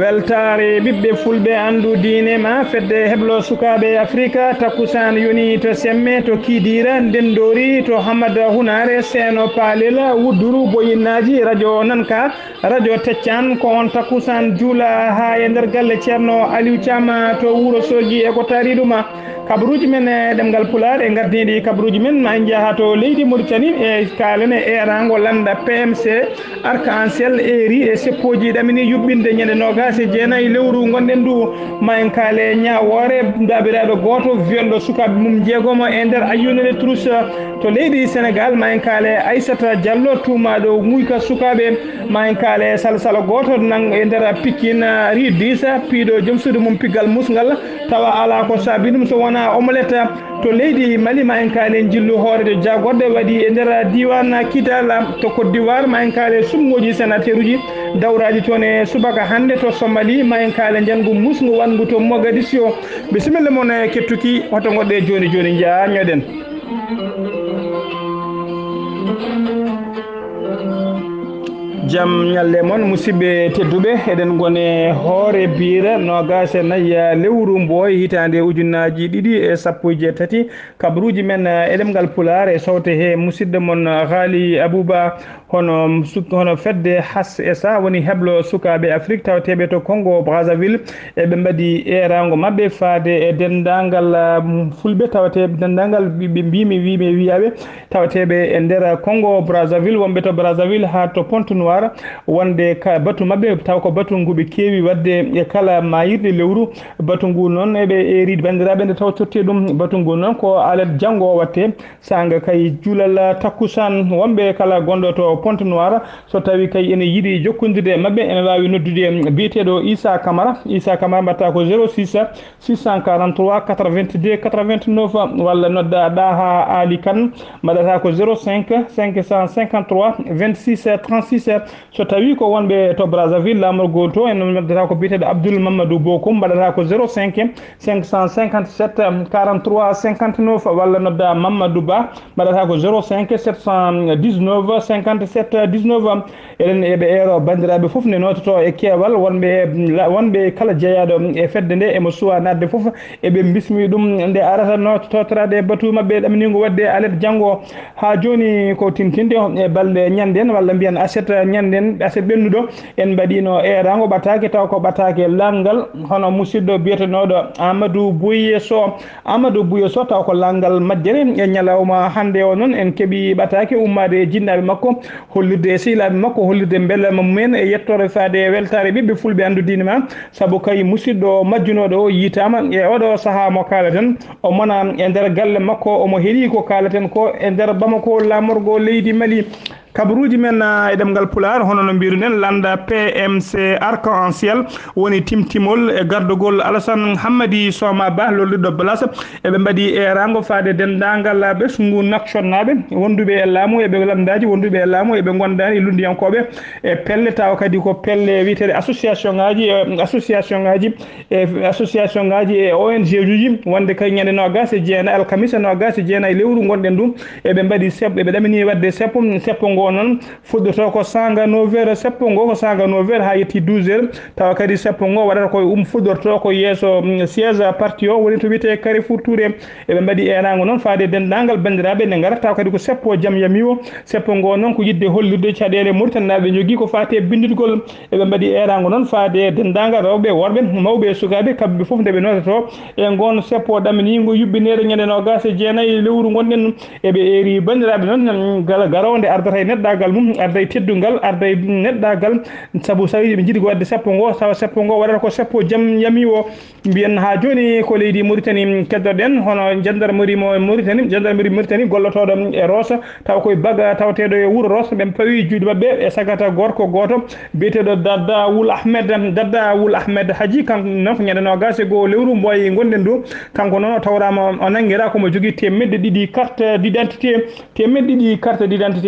weltare ɓiɓɓe fulɓe andu diine ma fedde heblo sukaɓe afrique takkusan yoni to semme to kidira ndendori to hamada hunare seeno paalel wudduru boyinnaji radio nanka radio teccan ko on takkusan juula ha e nder galle ceerno aliou thiam to wuuro soji e ko taari ɗuma kabaruuji men e ɗemngal Pulaar e gardiniɗi kabaruuji men ma en jaha to leydi Mauritanie e kalene e rango landa PMC arc-en-ciel eri e seppoji ɗamini yuɓɓinde ñande nogas e jeenayyi lewru gonɗen ndu ma en kaale ñawore dabiraɗo goto violɗo sukaɓe mum jeegomo e nder ayyunere trousse to leydi Sénégal ma en kaale Aissata Diallo tumaɗo guyka sukaɓe ma en kaale salsala goto nan e nder Pikine ri 10 piiɗo joom suudu mum piggal musgal tawa ala ko saabi ɗum so wona omelette to leydi Mali ma en kaale jillu hoorede jagorɗe waɗi e nder diwan Kidal to Côte d'Ivoire ma en kaale sumgoji sénateur uji dawraji toon e subaka hannde to Somalie ma en kaale jangu musgu wangu to Mogadiscio bisimilla moon e kettuki hoto goɗɗe joni joni jañoɗen jam ñalle moon musidɓe tedduɓe eɗen gone hoore biir nogas e nayyi lewru mbooy hitande ujunnaji ɗiɗi e sappo e jeetati kabaruuji men e ɗemngal Pulaar e sawte he musidɗo moon Elghaali Abouba hono fedde has e sa woni heblo sukaɓe Afrique tawateɓe to Congo Brazzaville eɓe mbaɗi erago mabɓe faade e dendagal fulɓe tawateɓe dendagal ɓe mbimi wime wiyaɓe tawateɓe e nder Congo Brazzaville wonɓe to Brazzaville ha to Pointe-Noire wonde ka batu mabɓe taw ko batu ngu ɓe keewi wadde e kala mayirɗe lewru batu ngu noon eɓe eride bandiraɓe nde taw totti ɗum batu ngu noon ko alet janggo watte sanga kay juulal takkusan wonɓe kala gonɗo to Pointe-Noire so tawi kay ene yiiɗi jokkodirde mabɓe ene wawi noddude biyeteɗo Issa Camara mbatta ko 06 643 82 89 walla nodda ɗaha Ali Kane mbaɗata ko 05 553 26 36 so tawi ko wonɓe to Brazzaville lamorgol to en noddata ko biyeteɗo Abdoul Mamadou Bokoum mbaɗata ko 05 557 43 59 walla nodda Mamadou Ba mbaɗata ko 05 719 57 19 eɗen eɓe ero bandiraɓe foof nde nototo e keewal wonɓe kala jeeyaɗo e fedde nde emo suwa nadde foof eɓe bismi ɗum nde arata nototorade batu mabɓe ɗaminigo wadde alet janggo ha joni ko tintinde e balɗe ñanden walla mbiyan aset ñanden aset ɓennuɗo en mbaɗino erago ɓatake taw ko ɓatake langal hono musidɗo biyetenoɗo Amadou Bouyesso taw ko langal majjere e ñalawma hannde o noon en keeɓi ɓatake ummade e jinnaɓe makko hollirde e sehilaɓe makko hollirde bellama mumen e yettore faade weltare ɓiɓɓe fulɓe andu diine ma saabu kay musidɗo majjunoɗo o yitama e oɗo saaha mo kalaten o mona e nder galle makko omo heeɗi ko kalaten ko e nder Bamako lamorgo leydi Mali kabaruuji men e ɗemngal Pulaar hono no mbiruɗen landa PMC arc-en-ciel woni timtimol e gardugol Alassane Hammadi Soma Ba lolluɗo place eɓe mbaɗi erago faade dendagal ɓesgu naktionnaɓe wonduɓe e laamu eɓe lamdaji wonduɓe e laamu eɓe gondani lundiyankoɓe e pelle tawa kadi ko pelle wiyeteɗe association ngaji e ONG juji wonde kay ñande nogas e jeenayyi alkamisa nogas e jeenayyi lewru gonɗen ɗum eɓe mbaɗi eɓe ɗamini wadde seppo ngo noon fuɗɗoto ko sanga 9h seppo ngo ko sanga 9h ha yetti 12h tawa kadi seppo ngo waɗata koye fuɗɗorto ko yeeso siège parti o woni to wiyete Carrefour Touré eɓe mbaɗi erago noon faade dendagal bandiraɓe nde gara tawa kadi ko seppo jaam yami o seppo ngo noon ko yidde hollirde caɗele Mauritanaɓe jogui ko fate bindidgol eɓe mbaɗi erago noon faade dendagal rewɓe worɓe mawɓe e sukaɓe kamɓe foof ndeɓe nototo e gon seppo ɗaminigo yuɓɓinede ñande nogas e jeenayyi lewru gonɗen eɓe eri bandiraɓe noon garawde ardata e neɗɗagal mum arda e teddungal arda e neɗɗagal saabu so tawi ɓe jiiɗi ko wadde seppo ngo tawa seppo ngo waɗata ko seppo jaam yami o mbiyen ha joni ko leydi Mauritanie keddoɗen hono gendarmerie Mauritanie gollotoɗo e Rosso taw koye baga tawateɗo e wuuro Rosso ɓe pawi juuɗe mabɓe e sagata gorko goto biyeteɗo Dada Wul Ahmed Hadji kanko noon ko ñande nogas e goho lewru Mboye gonɗen du kanko noon o tawrama o nanguira komo jogui temedde ɗiɗi carte d'identité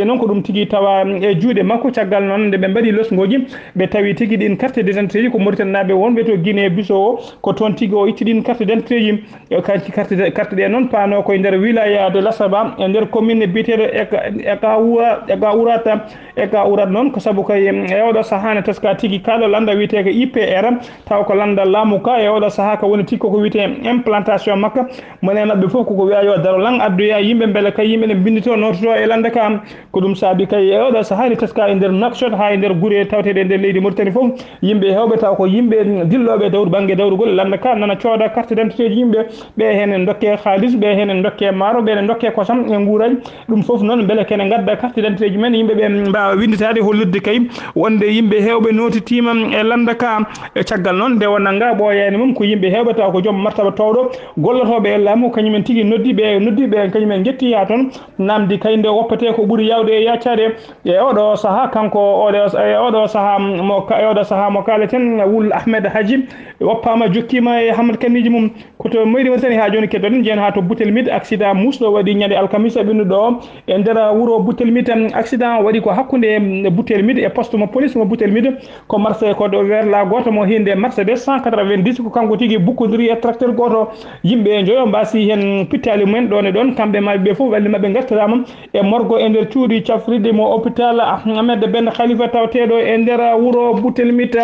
noon ko ɗum tigui tigi tawa e juuɗe makko caggal noon nde ɓe mbaɗi losgoji ɓe tawi tigi ɗin carte d'identité ji ko Mauritanie wonɓe to Guinée Bissau o ko toon tigi o itti ɗin carte d'identité ji kanti carte ɗe noon paano koye nder wilaya de l'Assaba e nder commune biyeteɗo eka urat noon ko saabu koye e oɗo saaha ne teska tigi kaɗo landa wiyete ko IPR taw ko landa laamu ka e oɗo saaha ko woni tigui koko wiyete implantation makka mone mabɓe foof koko wiya yo daro lang addoya yimɓe beele kay yimɓe ne bindito nototo e landa ka ko ɗum saabi kay e oɗo saaha ne teska e nder Nouakchott ha e nder guure tawteɗe e nder leydi Mauritanie foof yimɓe hewɓe taw ko yimɓe dilloɓe dawru banggue dawrugol landa ka nana cooda carte d'identité ji yimɓe ɓe hen dokke haalis ɓe hen dokke maaro ɓe dokke kosam e guuraji ɗum foof noon beele kene gadda carte d'identité ji men yimɓe ɓe mbawa winditade hollirde kay wonde yimɓe hewɓe notitima e landa ka e caggal noon nde wonnanga ɓooyani mum ko yimɓe hewɓe taw ko joom martaba towɗo gollotoɓe e laamu kañumen tigui noddiɓe kañumen jetti ha toon namdi kay nde woppete ko ɓuuri yawde e yaccade e oɗo saaha kanko oɗo saaha mo kaleten Wul Ahmed Hadji woppama jokkima e Hamad Kaniji mum koto mayri tan ha joni keddoɗen jeen ha to Boutelmid accident musɗo waɗi ñande alkamisa ɓennuɗo o e nder wuuro Boutelmid accident waɗi ko hakkude Boutelmid e poste mo police mo Boutelmid ko marché ko ɗo vers la goto mo hinde Mercedes 190 ko kanko tigui bukkodiri e tracteur goto yimɓe joyo mbasi hen pittali mumen ɗon e ɗon kamɓe mabɓe foof walli mabɓe gartirama e morgo e nder cuuɗi cafride mo hôpital Ahmed Ben Khalifa tawteɗo e nder wuuro Boutelmid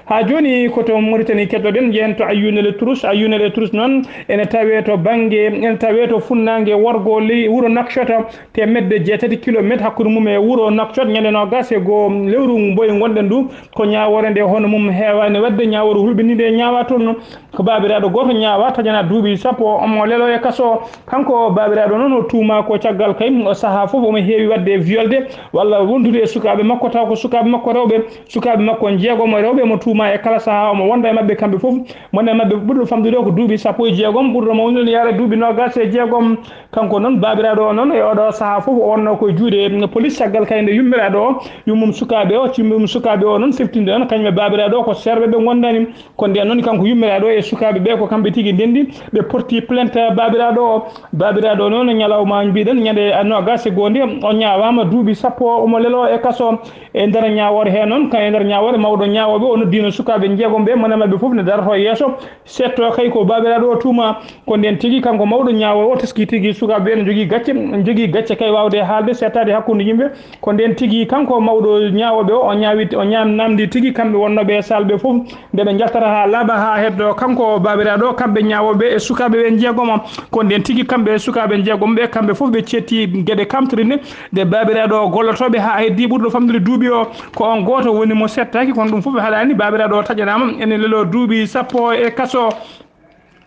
ha joni koto Mauritanie keddoɗen jehen to Ayounel Trousse noon ene tawe to banggue ene tawe to funnague worgo wuuro Nouakchott temedde 6 kilométre hakkude mum e wuuro Nouakchott ñande nogas e go lewru Mbooy gonɗen du ko ñawore nde hono mum hewani wadde ñawore hulɓinide ñawa toon ko babiraɗo goto ñawa taƴana duuɓi sappo omo lelo e kaso kanko babiraɗo noon o tuuma ko caggal kay o saaha foof omo heewi wadde violde walla wondude e sukaɓe makko taw ko sukaɓe makko rewɓe sukaɓe makko jeegomo rewɓe mo tuuma e kala saaha omo wonda e mabɓe kamɓe foof mone mabɓe ɓurɗo famdude ko duuɓi sappo e jeegom ɓurɗo mawnude yaara duuɓi nogas e jeegom kanko noon babiraɗo o noon e oɗo saaha foof o wonno koye juuɗe police caggal kay nde yummiraɗo o yummum sukaɓe o timmum sukaɓe o noon seftinde on kañum e babiraɗo o ko serɓe ɓe gondani ko nden noon kanko yummiraɗo e sukaɓe ɓe ko kamɓe tigui ndendi ɓe porti plainte babiraɗo o noon ñalawma mbiɗen ñande nogas e gondi o ñawama duuɓi sappo omo lelo e kaso e nder ñawore he noon ka e nder ñawore mawɗo ñawoɓe o noddino sukaɓe jeegom ɓe mone mabɓe foof ne darto e yesso setto kay ko babiraɗo o tuuma ko nden tigui kanko mawɗo ñawowo o teski tigui sukaɓe ne jogui gacce kay wawde haalde settade hakkude yimɓe ko nden tigui kanko mawɗo ñawoɓe o namdi tigui kamɓe wonnoɓe e salɓe foof nde ɓe jaltata ha laaɓa ha heddo kanko babiraɗo kamɓe ñawoɓe e sukaɓe ɓe jeegomo ko nden tigui kamɓe e sukaɓe jeegom ɓe kamɓe foof ɓe cetti gueɗe kamtorine nde babiraɗo gollotoɓe ha heddi ɓurɗo famdude duuɓi o ko on goto woni mo settaki kono ɗum foof haɗani babiraɗo o taƴanama ene lelo duuɓi sappo e kaso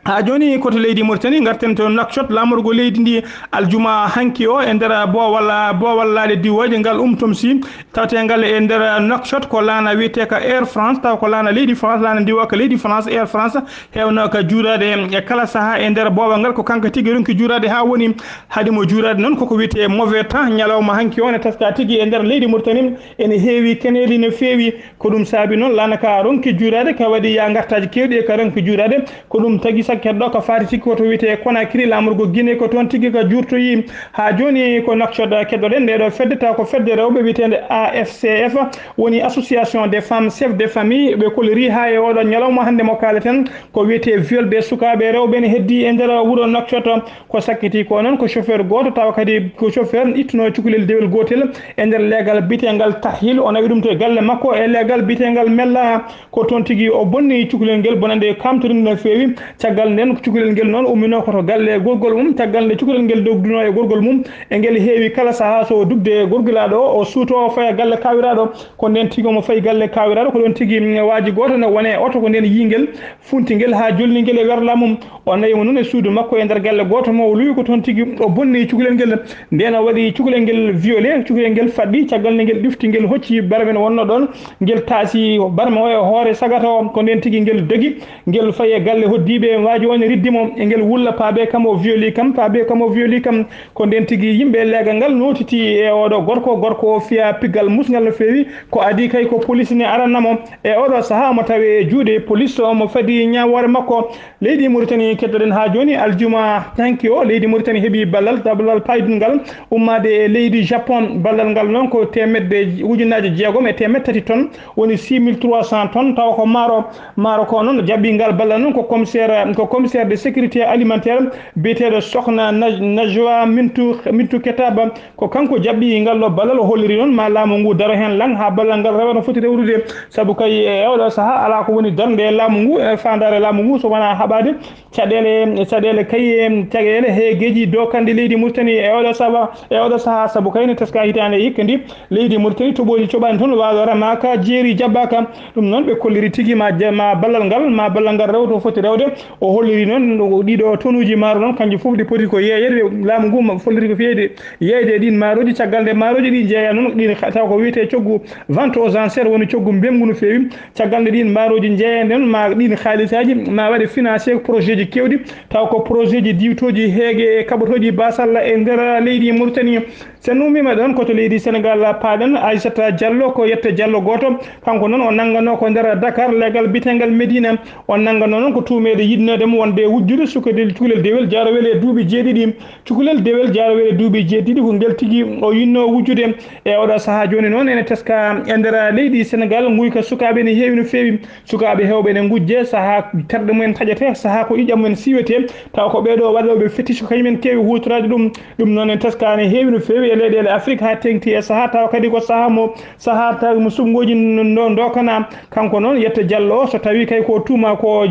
ha joni koto leydi Mauritanie garten to Nouakchott lamorgo leydi ndi aljuma hanki o e nder boowal laaɗe diwoje ngal tom si tawtegal e nder Nouakchott ko laana wiyete ko Air France taw ko laana leydi France laana ndiwo ko leydi France Air France hewno ko juurade e kala saaha e nder boowal ngal ko kanko tigui ronki juurade ha woni haadimo juurade noon koko wiyete mauvais temps ñalawma hanki o ne taska tigui e nder leydi Mauritanie ene heewi keneli no feewi ko ɗum saabi noon laana ka ronki juurade ka waɗi ya gartaji kewɗi e ka ronki juurade ko ɗum tagui keddo ko faati tigui koto wiyete Conakry lamorgo Guinée ko toon tigui ko jurtoyi ha joni ko Nouakchott keddoɗen ndeɗo fedde taw ko fedde rewɓe wiyetede AFCF woni association des femmes chefs de famille ɓe kolori ha e oɗo ñalawma hannde mo kaleten ko wiyete viol des sukaɓe rewɓe ne heddi e nder wuuro Nouakchott ko sakkiti ko noon ko chauffeur goto taw kadi ko chauffeur ittuno cukalel dewel gotel e nder leegal bitegal tahil o nawi ɗum to galle makko e leegal bitegal mella ko toon tigui o bonni cukalel ngel bonande kamtorinde no feewi caggal nden cukalel ngel noon ummino koto galle gorgol mum caggal nde cukalel ngel dogduno e gorgol mum e ngel heewi kala saaha so dugde gorgulaɗo o suuto faya galle kawiraɗo ko nden tigui omo fayi galle kawiraɗo ko ɗon tigui waaji goto ne wone oto ko nden yingel funtigel ha jolniguel e werla mum o nayimo noon e suudu makko e nder galle goto mo o luwi ko toon tigui o bonni cukalel ngel nden o waɗi cukalel ngel violé cukalel ngel faɗɗi caggal nde ngel ɗifti ngel hocci barme ne wonno ɗon ngel taasi barme o e hoore sagata o ko nden tigui ngel dogi ngel fayi galle hoddiɓe waaji on riddimo e ngel wulla paabe kam o violi kam paabe kam o violi kam ko nden tigi yimɓe leegal ngal notiti e oɗo gorko o fiya piggal musgal no feewi ko adi kay ko police ne arannamo e oɗo saaha mo tawi e juuɗe police omo fadi ñawore makko leydi Mauritanie keddoɗen ha joni aljuma tanki o leydi Mauritanie heeɓi ballal paydungal ummade e leydi Japon ballal ngal noon ko temedde ujunaje 6 e temed tati tonnes woni 6300 tonnes taw ko maaro ko noon jaɓɓingal ballal noon ko commissaire de sécurité alimentaire biyeteɗo sokhna Najwa Mintu Ketaba ko kanko jaɓɓi ngal ɗo ballal o holliri noon ma laamu ngu daro hen lang ha ballal ngal rewa no foti rewrude saabu kay e oɗo saaha ala ko woni darde e laamu ngu e fandare laamu ngu so wona haɓade caɗele kay caɗele heegueji dokande leydi Mauritanie e oɗo saaha saabu kay ne teska hitande hikka ndi leydi Mauritanie toɓoji coɓani toon wawa remaka jeeri jabbaka ɗum noon ɓe kolliri tigui ma ballal ngal rewto foti rewde o holliri noon ɗiɗo tonuji maaro noon kanƴi foof ɗi poti ko yeeyede laamu ngu folliri ko fiyede yeeyde ɗin maaroji caggal nde maaroji ɗi jeeya noon ɗin taw ko wiyete coggu vente aux enchères woni coggu mbemgu no feewi caggal nde ɗin maaroji jeeyede noon ma ɗin haalisaji ma waɗe financé projet ji kewɗi taw ko projet ji diwtoji heege e kaɓotoji basalla e nder leydi Mauritanie sen numima ɗon koto leydi Sénégal paaɗen Aissata Diallo ko yette Diallo goto kanko noon o nanggano ko nder Dakar legal bitengal Médina o nanggano noon ko tumede yidnodemo wonde wujjude cukalel dewel jarowel e duuɓi jeeɗiɗi cukalel dewel jarowel e duuɓi jeeɗiɗi ko ngel tigui o yinno wujjude e oɗo saaha joni noon ene teska e nder leydi Sénégal guyka sukaɓe ne heewi no feewi sukaɓe hewɓe ne gujje saaha terɗe mumen taƴete saaha ko ƴiƴam mumen siwete taw ko ɓeɗo waɗoɓe fétiche ko kañumen kewi hutorade ɗum noon en teska ne heewi no feewi e leyɗele Afrique ha tengti e saaha taw kadi ko saaha taw mo sumgoji dokana kanko noon yetta Diallo so tawi kay ko tuma ko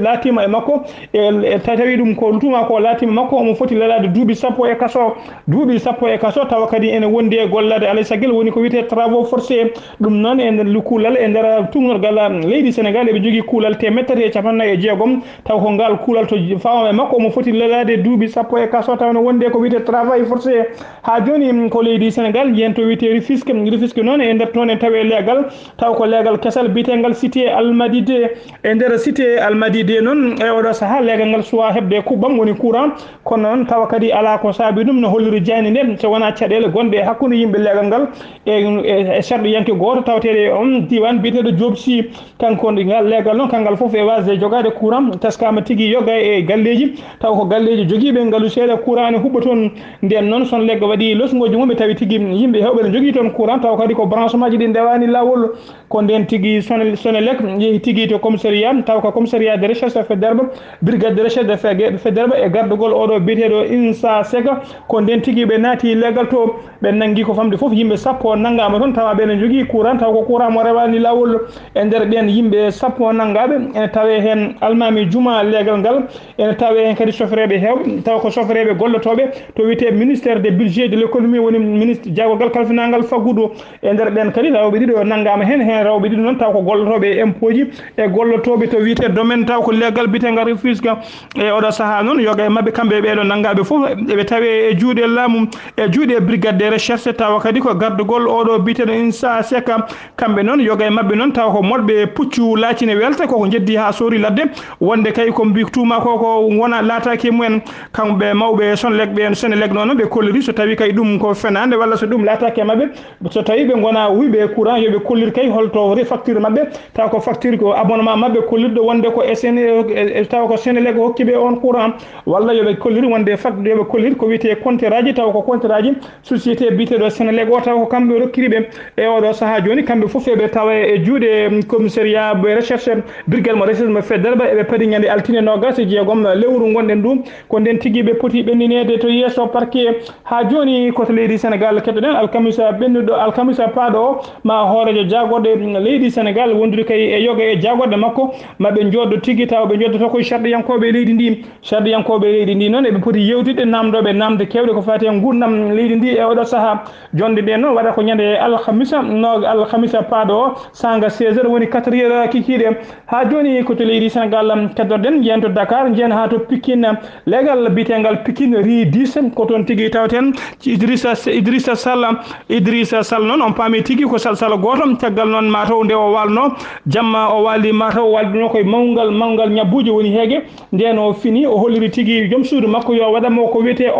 laatima e makko e tawi ɗum ko tuma ko laatima makko omo foti lalade duuɓi 10 e kaso tawa kadi ene wondi e gollade alay saguel woni ko wiyete travaux forcés ɗum noon e nder kuulal e nder tumnorgal leydi Sénégal eɓe jogui kuulal temettati e capannayyi e jeegom taw ko ngal kuulal to fawam e makko omo foti lalade duuɓi 10 e kaso taw ne wonde ko wiyete travail forcé ha joni ko leydi Sénégal yen to wiyete Rufisque noon e nder toon en tawi leegal taw ko leegal kesal bitengal cité Almadide e nder cité Almadide noon e oɗo saaha leegal ngal suwa hebde kuɓɓam woni courant kono noon tawa kadi ala ko saabi ɗum no holliri jani nde so wona caɗele gonɗe e hakkude yimɓe leegal ngal e sarɗo yanke goto tawtede on diwan biyeteɗo Diop Sy kanko ngal leegal noon kangal foof e wasde jogade courant teskama tigui yoga e galleji taw ko galleji joguiɓe ngaalu seeɗa courant ne huɓɓa toon nden noon son leggo waɗi losgoji mum ɓe tawi tigui yimɓe hewɓe ne jogui toon courant taw kadi ko branchement ji ɗi ndewani lawol ko nden tigui Sonelec yeehi tigui to commissariat taw ko commissariat de recherche e Faidherbe brigade de recherche de Faidherbe e gardugol oɗo biyeteɗo INSA Sega ko nden tigui ɓe naati leegal to ɓe nanggui ko famde foof yimɓe 10 nanggama toon tawa ɓene jogui courant taw ko courant mo rewani lawol e nder ɓen yimɓe 10 nanggaɓe ene tawe hen almami juma leegal ngal ene tawe hen kadi sofreɓe hewɓe taw ko sofreɓe gollotoɓe to wiyete ministère des budget de l'économie woni ministre jagogal kalfinangal faggudu e nder ɓen kadi rewɓe ɗiɗo nanggama hen rewɓe ɗiɗo noon taw ko gollotoɓe e impôt ji e gollotoɓe to wiyete domaine taw ko leegal bitengal Rufisque e oɗo saaha noon yoga e mabɓe kamɓe ɓeɗo nanggaɓe foof eɓe tawe e juuɗe laamu e juuɗe brigade de recherche tawa kadi ko gardugol oɗo biteɗo INSA Seka kamɓe noon yoga e mabɓe noon taw ko moɗɓe puccu laacine welta koko jeddi ha soori ladde wonde kay ko mbi tuma ko wona laataki mumen kamɓe mawɓe Senelec noon ɓe kolliri so tawi kay ɗum ko fenande walla so ɗum laataki e mabɓe so tawi ɓe gona wuyɓe courant yoɓe kollir kay holto facture mabɓe taw ko facture ko abonnement mabɓe kollirɗo wonde ko taw ko Senelec hokkiɓe on courant walla yoɓe kollir wonde yoɓe kollir ko wiyete compteur ji taw ko compteur ji société biteɗo Senelec o taw ko kamɓe rokkiriɓe e oɗo saaha joni kamɓe foof eɓe tawa e juuɗe commissariat recherche brigade mo recherche mo Faidherbe eɓe paadi ñande altine 26 lewru gonɗen ɗum ko nden tigui ɓe poti ɓenninede to yesso parquet ha joni koto leydi Sénégal kettoɗen alkamisa ɓennuɗo alkamisa paaɗo o ma hoorejo jagorɗe leydi Sénégal wondude kay e yoga e jagorɗe makko maɓe joddo tigui taw ɓe joddoto koye sarɗiyankoɓe leydi ndi noon eɓe poti yewtide namdoɓe namde kewɗe ko fati e gurdam leydi ndi e oɗo saaha jonde ɗe noon waɗa ko ñande alkamisa paaɗo o sanga 16h woni 4h kikiiɗe ha joni koto leydi Sénégal keddoɗen jeen to Dakar jeen ha to Pikine legal bitengal Pikine ri 10 ko toon tigui tawten Idrissa Sall noon on paami tigi ko sal goto caggal noon mataw nde o walno jamma o wali mataw waldino koye mawgal ñabbuji woni heege nden o fini o holliri tigi joom suudu makko yo waɗamo ko wiyete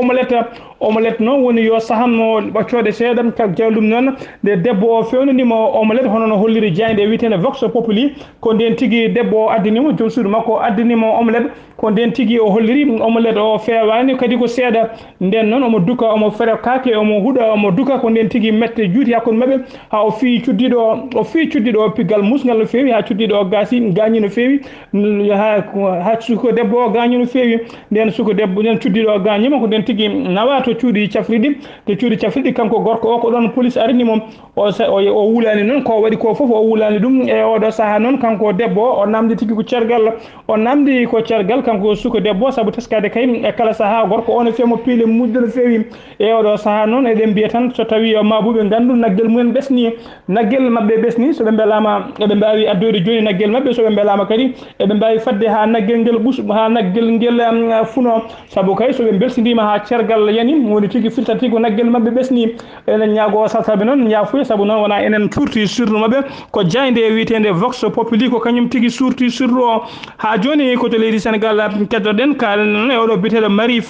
omelette noon woni yo sahanmo ɓaccode seeɗa kak jawlum noon nde debbo o fewnanimo omelette hono no holliri jayde wiyetede vox populi ko nden tigi debbo o addinimo joom suudu makko addinimo omelette ko nden tigi o holliri omelette o fewani kadi ko seeɗa nden noon omo duka omo fere kake omo huuɗa omo duka ko nden tigi mette juuti hakkude mabɓe ha o fi cuddiɗo o piggal musgal no fewi ha cuddiɗo o gañi no fewi ha suko debbo o gañi no fewi nden suko debbo nden cuddiɗo o gañima ko nden tigi nawa to cuuɗi cafriɗi kanko gorko o ko ɗon police arinimo o wulani noon ko waɗi ko foof o wulani ɗum e oɗo saaha noon kanko debbo o namdi tigi ko cergal o namdi ko cergal kanko suko debbo saabu teskade kay e kala saaha gorko o no fewmo piile mujde no fewi e oɗo saaha noon eɗen mbiya tan so tawi mabuɓe gandu naggel mumen ɓesni naggel mabɓe ɓesni soɓe beelama eɓe mbawi addoyde joni naggel mabɓe soɓe beelama kadi eɓe mbawi fadde ha naggel ngel ha naggel ngel funo saabu kay soɓe belsidima ha cergal yani woni tigui firta tigui naggel mabɓe ɓesni enen ñaago salsaɓe noon ñaafuya saabu noon wona enen surti surnu mabɓe ko jayde wiyetede vox populi ko kañum tigui surti surnu o ha joni koto leydi Sénégal keddoɗen kalen noon e oɗo biteɗo Marie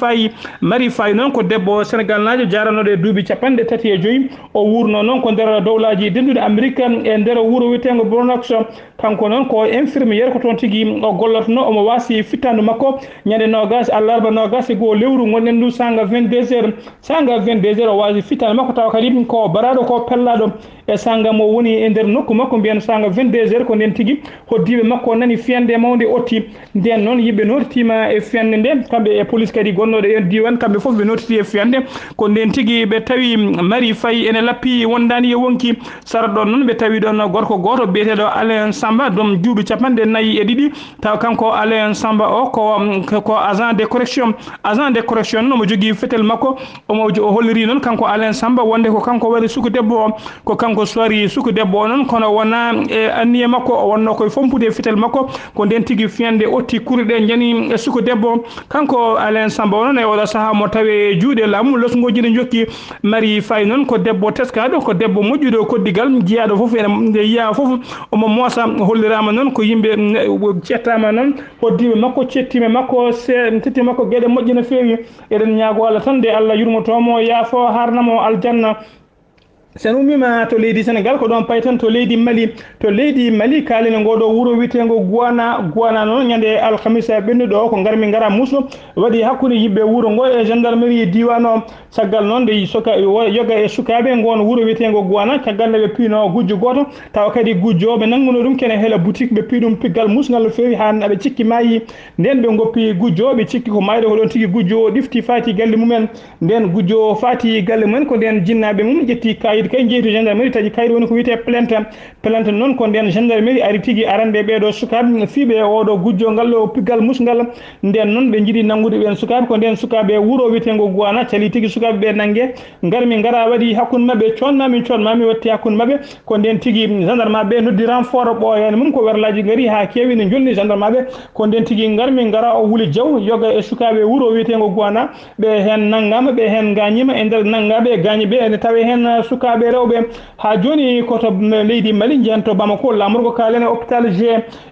Faye noon ko debbo Sénégal najo jaranoɗo e duuɓi 35 o wurno noon ko nder dowlaji dendude Amérique e nder wuuro wiyetego Bronx kanko noon ko infirmiére ko toon tigui o gollotono omo wasi fittandu makko ñande nogas allarba nogas e goo lewru gonɗen ndu sanga 22 heures o wasi fittandu makko taw kadi ko baraɗo ko pellaɗo e sanga mo woni e nder nokku makko mbiyen sanga 22 heures ko nden tigui hoddiɓe makko nani fiyande mawde otti nden noon yimɓe notitima e fiyande nde kamɓe e police kadi gonnoɗo e diwan kamɓe foof ɓe notiti e fiyande ko nden tigui ɓe tawi Marie Faye ene lappi wondani e wonki sara ɗon noon ɓe tawi ɗon gorko goto biyeteɗo Alain Samba ɗum juuɓi 42 taw kanko Alain Samba o ko agent de correction noon omo jogui fetel makko o holliri noon kanko Alain Samba wonde ko kanko waɗi suku debbo o ko kanko soiri suku debbo o noon kono wona e anniye makko o wonno koye fompude fetel makko ko nden tigui fiyande otti kurɗe jani e suku debbo kanko Alain Samba o noon e oɗo saaha mo tawe juuɗe laamu losgoji ɗe jokki Marie Faye noon ko debbo teskaɗo ko debbo moƴƴuɗo koddigal jiyaɗo foof ene yiya foof omo moosa hollirama noon ko yimɓe cettama noon hoddiɓe makko cettima makko gueɗe moƴƴi no fewi eɗen ñaago Allah tan de Allah yurmotomo yaafo harnamo aljanna sen ummima to leydi Sénégal ko ɗon paytan to leydi Mali kalene ngoɗo wuuro witego Guana noon ñande alhamisa ɓennuɗo o ko garmi gara muslo waɗi hakkude yimɓe wuuro ngo e gendarmerie diwan o caggal noon nde yoga e sukaɓe gon wuuro witego Guana caggal nde ɓe piino gujjo goto tawa kadi gujjoɓe nanguno ɗum kene heela boutique ɓe piiɗum piggal musgal no fewi ha aɓe cikki mayi nden ɓe goppi gujjo ɓe cikki ko mayɗo ko ɗon tigui gujjo o ɗifti fati galle mumen nden gujjo fati galle mumen ko nden jinnaɓe mum ƴetti kayit kay jeeyi to gendarmerie taji kayit woni ko wiyete plainte noon ko nden gendarmerie ari tigui arande ɓeɗo sukaɓe fiiɓe oɗo gujjo ngal o piggal musgal nden noon ɓe jiiɗi nangude ɓen sukaɓe ko nden sukaɓe wuuro wiyetego Guana cali tigui sukaɓe ɓe nangue garmi gara waɗi hakkude mabɓe connami watti hakkude mabɓe ko nden tigui gendarme ɓe noddi renfort ɓooyani mum ko werlaji gari ha kewi ne jolni gendarme ɓe ko nden tigui garmi gara o wuuli jaw yoga e sukaɓe wuuro wiyetego Guana ɓe hen naggama ɓe hen gañima e nder naggaɓe e gañi ɓe ene tawe hen sukaɓe rewɓe ha joni koto leydi Mali jeento Bamako lamorgo kalene hôpital G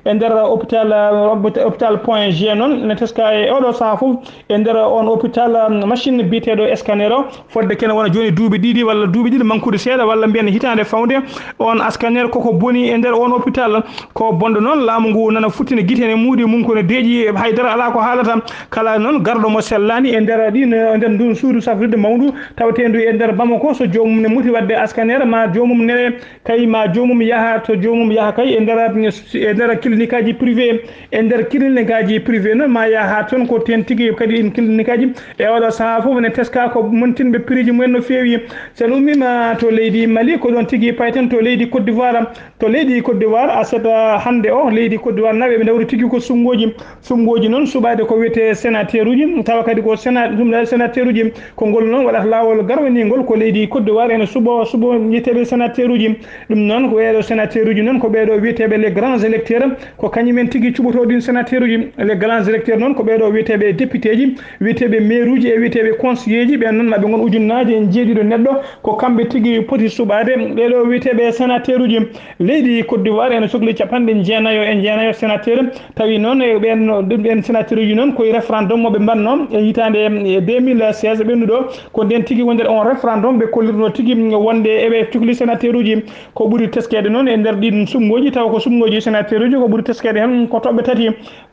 e nder hôpital point G noon ne teska e oɗo saaha foof e nder on hôpital machine biteɗo scanner o fodde kene wona joni duuɓi ɗiɗi walla duuɓi ɗiɗi mankude seeɗa walla mbiyen hitande fawde on scanner koko boni e nder on hôpital ko bonde noon laamu ngu nana futtine guitene muudi mum kono deeƴi haydara ala ko haalata kala noon garɗo mo sellani e nder ɗin e nder ndun suudu safrirde mawdu tawatendu e nder Bamako so jomum ne muti wadde scanner ma jomum nene kay ma jomum yaha to jomum yaha kay e nder clinique aji privé e nder clinique aji privé noon ma yaha toon ko ten tigui kadi en clinique aji e oɗo saaha foof ne teska ko montinɓe prix mumen no fewi sen ummima to leydi Mali ko ɗon tigui payten to leydi Côte d'Ivoire aset hande o leydi Côte d'Ivoire naɓe ɓe dawri tigui ko sumgoji noon suɓade ko wiyete sénateur uji tawa kadi ko sénateur uji ko ngol noon waɗata lawol garwanigol ko leydi Côte d'Ivoire ene suuɓo ko subo yiteɓe sénateur uji ɗum noon ko ɓeɗo sénateur uji noon ko ɓeɗo wiyeteɓe les grands électeurs ko kañumen tigui cuɓotoɗin sénateur uji les grands électeurs noon ko ɓeɗo wiyeteɓe député ji wiyeteɓe maire uji e wiyeteɓe conseiller ji ɓen noon maɓe gon ujunnaji en jeeɗiɗo neɗɗo ko kamɓe tigui poti suɓade ɓeɗo wiyeteɓe sénateur uji leydi Côte d'Ivoire ene sohli capanɗe jeenayo sénateur tawi noon ɓen sénateur uji noon koye référendum moɓe mbanno e hitande 2016 ɓennuɗo ko nden tigui wonde on référendum ɓe kollirno tigui wonde eɓe cuhli sénateur uji ko ɓuuri teskede noon e nder ɗin sumgoji taw ko sumgoji sénateur uji ko ɓuuri teskede hen ko toɓɓe tati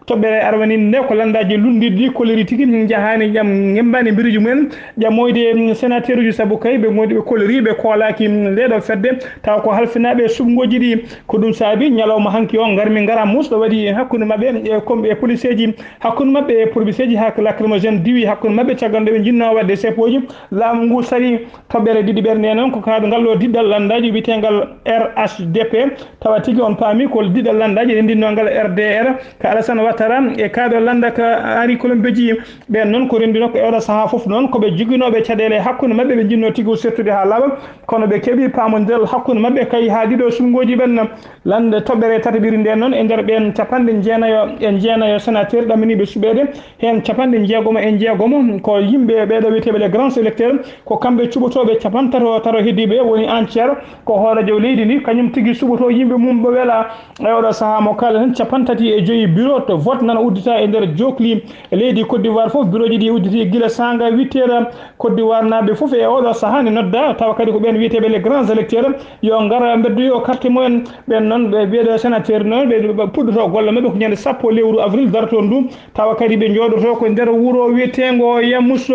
toɓɓere arwaninde nde ko landaji lundiɗi kolliri tigui jahani jaam gembani biriji mumen ƴammoyde sénateur uji saabu kay ɓe godi ɓe kolliri ɓe koolaki ndeɗo fedde taw ko halfinaɓe sumgoji ɗi ko ɗum saabi ñalawma hanki o garmi gara musɗo waɗi hakkude mabɓe e komɓe police ji hakkude mabɓe e police ji ha lacrymogène diwi hakkude mabɓe caggal nde ɓe jinno wadde sepoji laamu ngu sari toɓɓere ɗiɗi ɓernde noon ko kaɗo ngallo diɗɗal landaji wiyetegal RHDP tawa tigui on paami ko diɗɗal landaji ɗe ndinnogal RDR ka Alassane Ouattara e kaɗo landa ka Henri Colombeji ɓen noon ko rendino ko ewɗo saaha foof noon koɓe joguinoɓe caɗele hakkude mabɓe ɓe jinno tigui settude ha laaɓa kono ɓe keeɓi pamodiral hakkude mabɓe kay ha ɗiɗo sumgoji ɓen lande toɓɓere tataɓiri nden noon e nder ɓen capanɗe jeenayo sénateur ɗaminiɓe suɓede hen capanɗe jeegomo ko yimɓe ɓeɗo wiyeteɓe les grands électeurs ko kamɓe cuɓotoɓe capantato heddiɓe woni entiére ko hoorejo leydi ndi kañum tigui suɓoto yimɓe mum ɓe weela e oɗo saaha mo kala hen capantati e joyi bureau to vote nana uddita e nder jokli leydi Côte d'Ivoire foof bureau ji ɗi udditi guila sanga 8 heures Côte d'Ivoire naɓe foof e oɗo saaha ne nodda tawa kadi ko ɓen wiyeteɓe les grands électeurs yo gara beddoyo carte mumen ɓen noon ɓe ɓeɗo sénateur noon ɓe puɗɗoto golle mabɓe ko ñande 10 lewru avril darto ndu tawa kadi ɓe jooɗoto ko nder wuuro wiyetego Yamus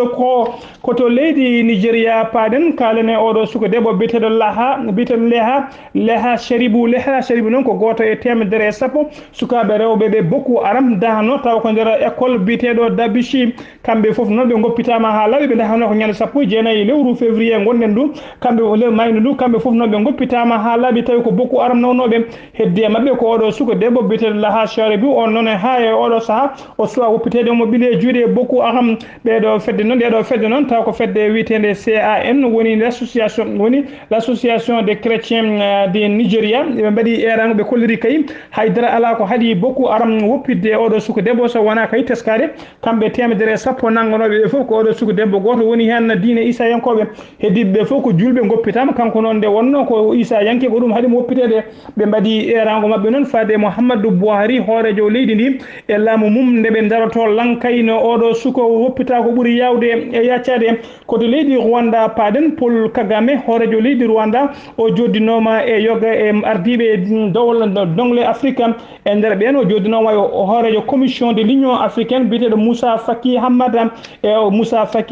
koto leydi Nigéria paɗen kalane oɗo suka debbo biteɗo leha Sharibou noon ko goto e temedere e sappo sukaɓe rewɓe ɓe Boko Haram dahano tawa ko nder école biteɗo Dabichi kamɓe foof noon ɓe goppitama ha laaɓi ɓe dahano ko ñande 19 lewru février gonɗen ndu kamɓe mayno ndu kamɓe foof noon ɓe goppitama ha laaɓi tawi ko Boko Haram nawnoɓe heddi e mabɓe ko oɗo suka debbo biteɗo Leha Sharibou on noon ha e oɗo saaha o suwa woppitede mo ɓiile juuɗe Boko Haram ɗeɗo fedde noon taw ko fedde witende CAN woni l'association des chrétiens de Nigéria ɓe mbaɗi eranga ɓe kolliri kay haydara ala ko haaɗi Boko Haram woppidde oɗo suka debbo so wona kay teskade kamɓe temedere sappo nangonoɓe ɓe foof ko oɗo suka debbo goto woni hen diine Issa yankoɓe heddiɓe foof ko julɓe goppitama kanko noon nde wonno ko Issa yanke ko ɗum haaɗimo woppitede ɓe mbaɗi erango mabɓe noon fade Muhammadu Buhari hoorejo leydi ndi e laamu mum nde ɓe daroto lankayno oɗo suka woppita ko ɓuuri yawde e yaccade koto leydi Rwanda paɗen Paul Kagame hoorejo leydi Rwanda o joddinoma e yoga e ardiɓe dongle Afrique e nder ɓen o joddinoma e hoorejo commission de l'union africaine biteɗo Moussa Faki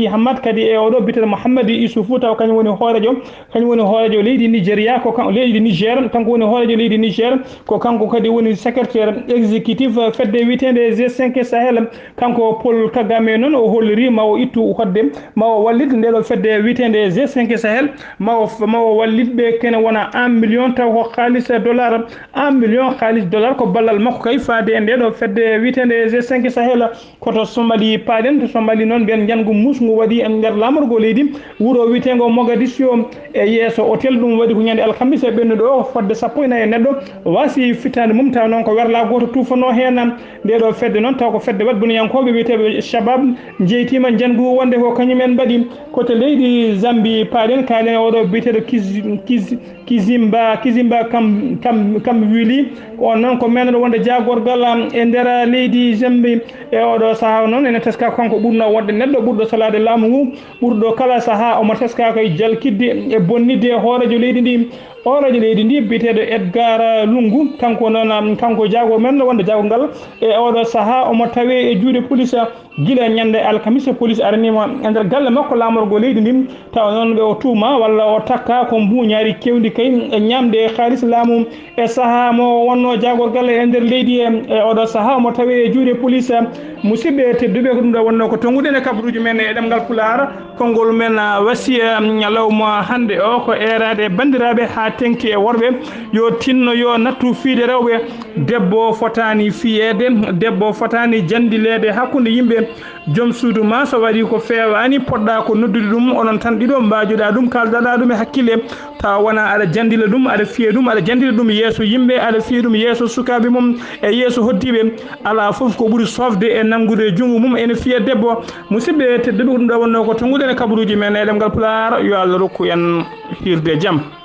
Hamad kadi e oɗo biteɗo Mouhamadou Issoufou taw kañum woni hoorejo leydi Nigéria ko leydi Niger kanko woni hoorejo leydi Niger ko kanko kadi woni secrétaire exécutif fedde witende G5 Sahel kanko Paul Kagame noon o holliri ma o ittu hodde ma o wallit ndeɗo fedde witende G5 Sahel ma o wallitɓe kene wona 1 million taw ko $1 million ko ballal makko kay faade e ndeɗo fedde witende G5 Sahel koto Somalie paɗen to Somalie noon ɓen jangu musgu waɗi e nder lamorgo leydi wuuro witego Mogadiscio e yeeso hôtel ɗum waɗi ko ñande alkamisa ɓennuɗo fodde 14 neɗɗo wasi fittade mum taw noon ko werla goto tufano hen ndeɗo fedde noon taw ko fedde wadbuniyankoɓe wiyeteɓe Shabab jeytima jangu wonde ko kañumen mbaɗi koto leydi Zambie paɗen kalen oɗo biyeteɗo Kizimba kam wili on noon ko menno wonde jagorgal e nder leydi Zambie e oɗo saaha noon ene teska kanko ɓurno wonde neɗɗo ɓurɗo salade laamu ngu ɓurɗo kala saaha omo teska koye jalkidde e bonnidde hoorejo leydi ndi biyeteɗo Edgar Lungu kanko noon kanko jagor men wonde jagorgal e oɗo saaha omo tawe e juuɗe police guila ñande alkamisa police aranima e nder galle makko lamorgo leydi ndi taw noon ɓe o tuuma walla o takka ko mbuñaari kewdi kay e ñamde haalis laamu e saaha mo wonno jagorgal e nder leydi e oɗo saaha hawmo tawi e juuɗe police musidɓe tedduɓe ko ɗum ɗo wonno ko tonguɗen e kabaruji men e ɗemgal Pulaar konngol men wasiya ñalawma hannde o ko erade bandiraɓe ha tengti e worɓe yo tinno yo nattu fiide rewɓe debbo fotani fiyede debbo fotani jandilede hakkude yimɓe joom suudu ma so waɗi ko fewani poɗɗa ko noddude ɗum onon tan ɗiɗo mbajuɗa ɗum kaldaɗa ɗum e hakkille tawa wona aɗa jandila ɗum aɗa fiya ɗum aɗa jandila ɗum yeeso yimɓe aɗa fiya ɗum yeeso sukaɓe mum e yeeso hoddiɓe ala foof ko ɓuuri sofde e nanggude e junggo mum ene fiya debbo musidɓe tedduɓe ko ɗum ɗo wonno ko tonguɗen e kabaruji men e ɗemgal Pulaar yo Allah rokku en hirde jaam.